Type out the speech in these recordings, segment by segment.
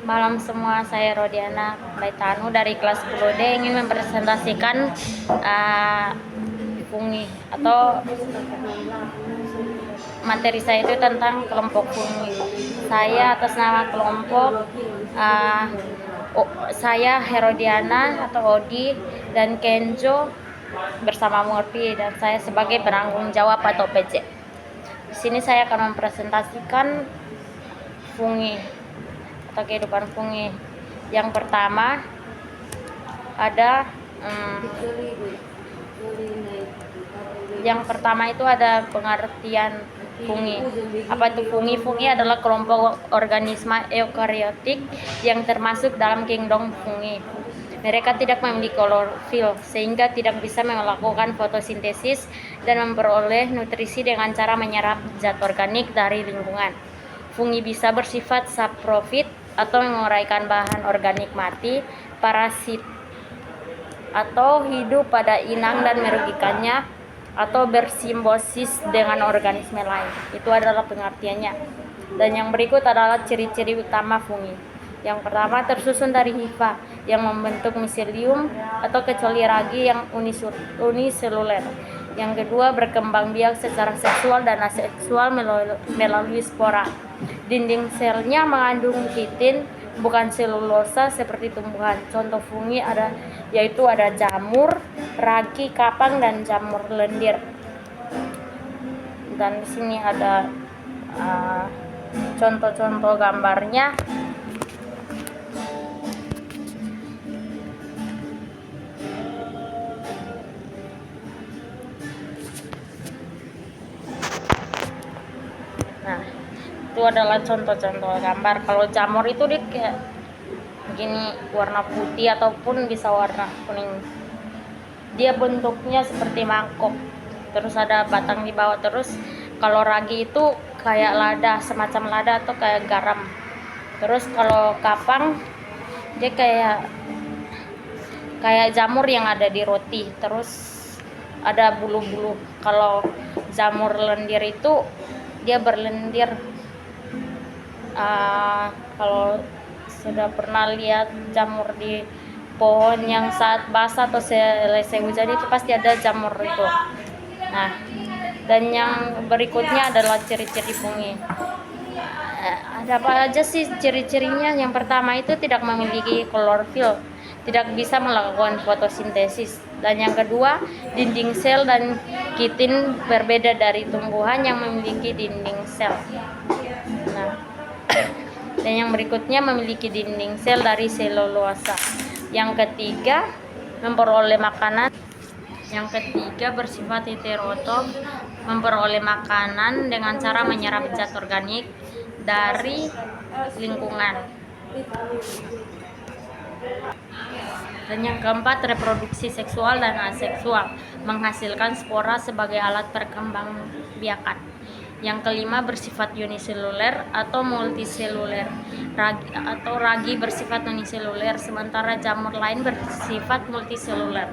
Malam semua, saya Rodiana Baitanu dari kelas 10D ingin mempresentasikan fungi atau materi saya itu tentang kelompok fungi. Saya atas nama kelompok saya Herodiana atau Odi dan Kenjo bersama Murphy, dan saya sebagai penanggung jawab atau PJ. Di sini saya akan mempresentasikan fungi atau kehidupan fungi. Yang pertama itu ada pengertian fungi. Apa itu fungi? Fungi adalah kelompok organisme eukariotik yang termasuk dalam kingdom fungi. Mereka tidak memiliki klorofil sehingga tidak bisa melakukan fotosintesis dan memperoleh nutrisi dengan cara menyerap zat organik dari lingkungan. Fungi bisa bersifat saprofit atau menguraikan bahan organik mati, parasit atau hidup pada inang dan merugikannya, atau bersimbiosis dengan organisme lain. Itu adalah pengertiannya. Dan yang berikut adalah ciri-ciri utama fungi. Yang pertama, tersusun dari hifa yang membentuk miselium atau kecuali ragi yang uniseluler. Yang kedua, berkembang biak secara seksual dan aseksual melalui spora. Dinding selnya mengandung kitin, bukan selulosa seperti tumbuhan. Contoh fungi yaitu ada jamur, ragi, kapang, dan jamur lendir. Dan di sini ada contoh-contoh gambarnya. Nah, itu adalah contoh-contoh gambar. Kalau jamur itu dia kayak begini, warna putih ataupun bisa warna kuning. Dia bentuknya seperti mangkok, terus ada batang di bawah. Terus kalau ragi itu kayak lada, semacam lada atau kayak garam. Terus kalau kapang dia kayak jamur yang ada di roti, terus ada bulu-bulu. Kalau jamur lendir itu dia berlendir. Kalau sudah pernah lihat jamur di pohon yang saat basah atau selesai hujan itu pasti ada jamur itu. Nah, dan yang berikutnya adalah ciri-ciri fungi. Ada apa aja sih ciri-cirinya? Yang pertama itu tidak memiliki klorofil, tidak bisa melakukan fotosintesis. Dan yang kedua, dinding sel dan kitin berbeda dari tumbuhan yang memiliki dinding sel. Nah, dan yang berikutnya memiliki dinding sel dari selulosa. Yang ketiga, memperoleh makanan. Yang ketiga, bersifat heterotrof, memperoleh makanan dengan cara menyerap zat organik dari lingkungan. Dan yang keempat, reproduksi seksual dan aseksual, menghasilkan spora sebagai alat perkembangbiakan. Yang kelima, bersifat uniseluler atau multiseluler. Ragi bersifat uniseluler, sementara jamur lain bersifat multiseluler.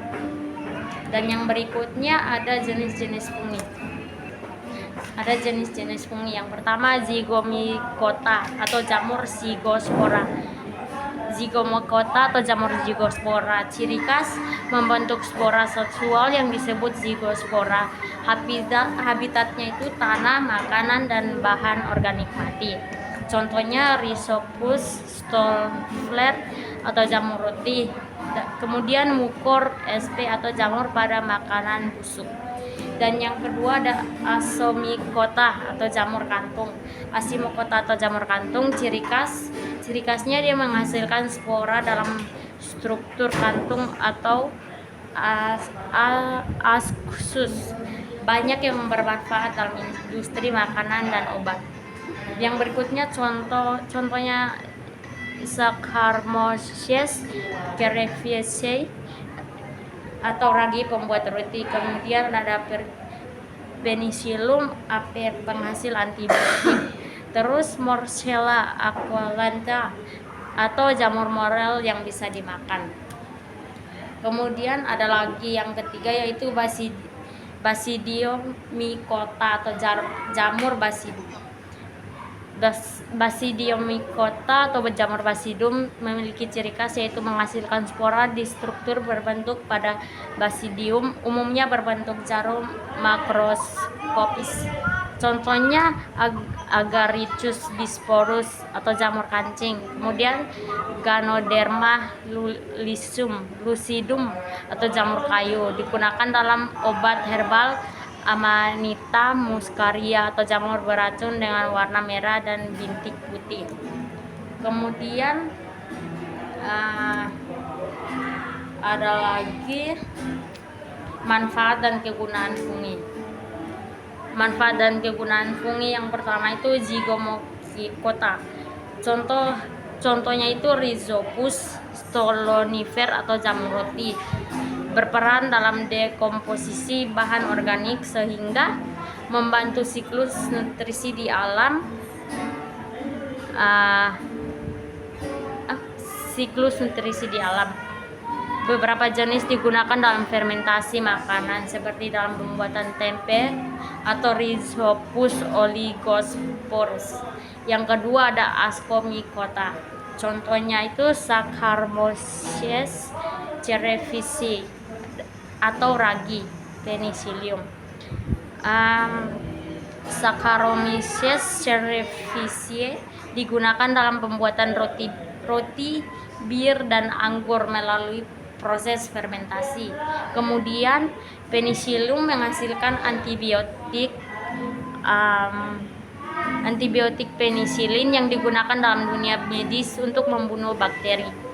Dan yang berikutnya ada jenis-jenis fungi. Ada jenis-jenis fungi. Yang pertama, zygomicota atau jamur zygospora. Zygomicota atau jamur zygospora, ciri khas membentuk spora seksual yang disebut zygospora. Habitatnya itu tanah, makanan, dan bahan organik mati. Contohnya Rhizopus stolfler atau jamur roti. Kemudian Mucor sp atau jamur pada makanan busuk. Dan yang kedua ada Asomicota atau jamur kantung. Asimicota atau jamur kantung, ciri khasnya dia menghasilkan spora dalam struktur kantung atau askus. Banyak yang bermanfaat dalam industri makanan dan obat. Yang berikutnya contohnya Saccharomyces cerevisiae atau ragi pembuat roti. Kemudian ada Penicillium aper, penghasil antibiotik. Terus Morchella aquilata atau jamur morel yang bisa dimakan. Kemudian ada lagi yang ketiga yaitu Basidiomycota atau jamur basidium. Basidium mycota atau jamur basidium memiliki ciri khas yaitu menghasilkan spora di struktur berbentuk pada basidium, umumnya berbentuk jarum makroskopis. Contohnya Agaricus bisporus atau jamur kancing. Kemudian Ganoderma lucidum atau jamur kayu digunakan dalam obat herbal. Amanita muscaria atau jamur beracun dengan warna merah dan bintik putih. Kemudian ada lagi manfaat dan kegunaan fungi. Manfaat dan kegunaan fungi yang pertama itu zygomycota. Contohnya itu Rhizopus stolonifer atau jamur roti. Berperan dalam dekomposisi bahan organik sehingga membantu siklus nutrisi di alam. Beberapa jenis digunakan dalam fermentasi makanan seperti dalam pembuatan tempe atau Rhizopus oligosporus. Yang kedua ada Ascomycota. Contohnya itu Saccharomyces cerevisiae atau ragi penicillium. Saccharomyces cerevisiae digunakan dalam pembuatan roti, bir dan anggur melalui proses fermentasi. Kemudian penicillium menghasilkan antibiotik penicillin yang digunakan dalam dunia medis untuk membunuh bakteri.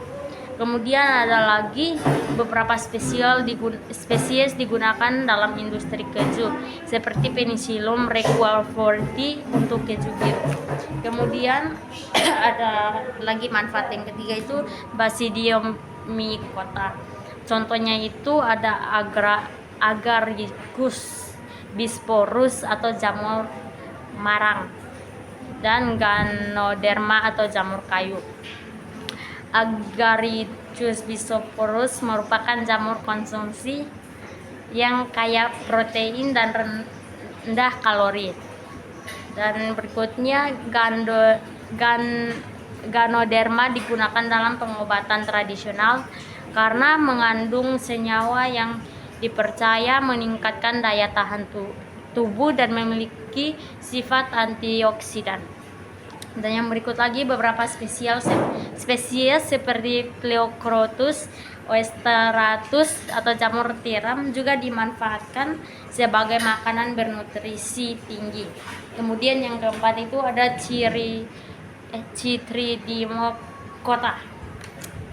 Kemudian ada lagi beberapa spesies digunakan dalam industri keju seperti Penicillium requeforti untuk keju biru. Kemudian ada lagi manfaat yang ketiga itu Basidium mycota. Contohnya itu ada Agaricus bisporus atau jamur marang dan Ganoderma atau jamur kayu. Agaricus bisporus merupakan jamur konsumsi yang kaya protein dan rendah kalori. Dan berikutnya Ganoderma digunakan dalam pengobatan tradisional karena mengandung senyawa yang dipercaya meningkatkan daya tahan tubuh dan memiliki sifat antioksidan. Dan yang berikut lagi beberapa spesies seperti Pleochrotus oesteratus atau jamur tiram juga dimanfaatkan sebagai makanan bernutrisi tinggi. Kemudian yang keempat itu ada Chytridiomycota,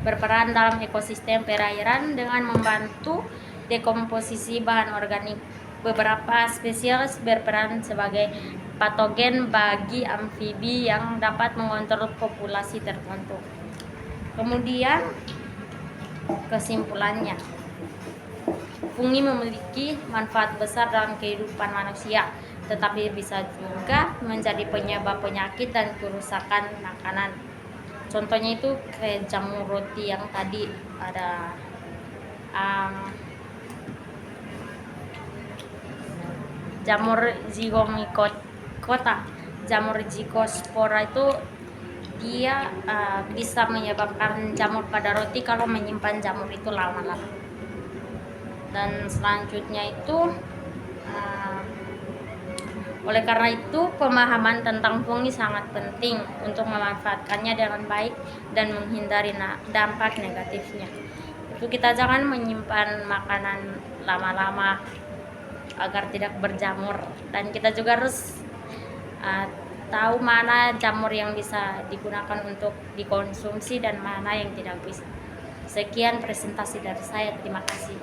berperan dalam ekosistem perairan dengan membantu dekomposisi bahan organik. Beberapa spesies berperan sebagai patogen bagi amfibi yang dapat mengontrol populasi tertentu. Kemudian kesimpulannya, fungi memiliki manfaat besar dalam kehidupan manusia, tetapi bisa juga menjadi penyebab penyakit dan kerusakan makanan. Contohnya itu kayak jamur roti yang tadi ada jamur zygomycota, jamur zygospora itu dia bisa menyebabkan jamur pada roti kalau menyimpan jamur itu lama-lama. Dan selanjutnya itu oleh karena itu pemahaman tentang fungi sangat penting untuk memanfaatkannya dengan baik dan menghindari dampak negatifnya. Itu kita jangan menyimpan makanan lama-lama agar tidak berjamur, dan kita juga harus tahu mana jamur yang bisa digunakan untuk dikonsumsi dan mana yang tidak bisa. Sekian presentasi dari saya, terima kasih.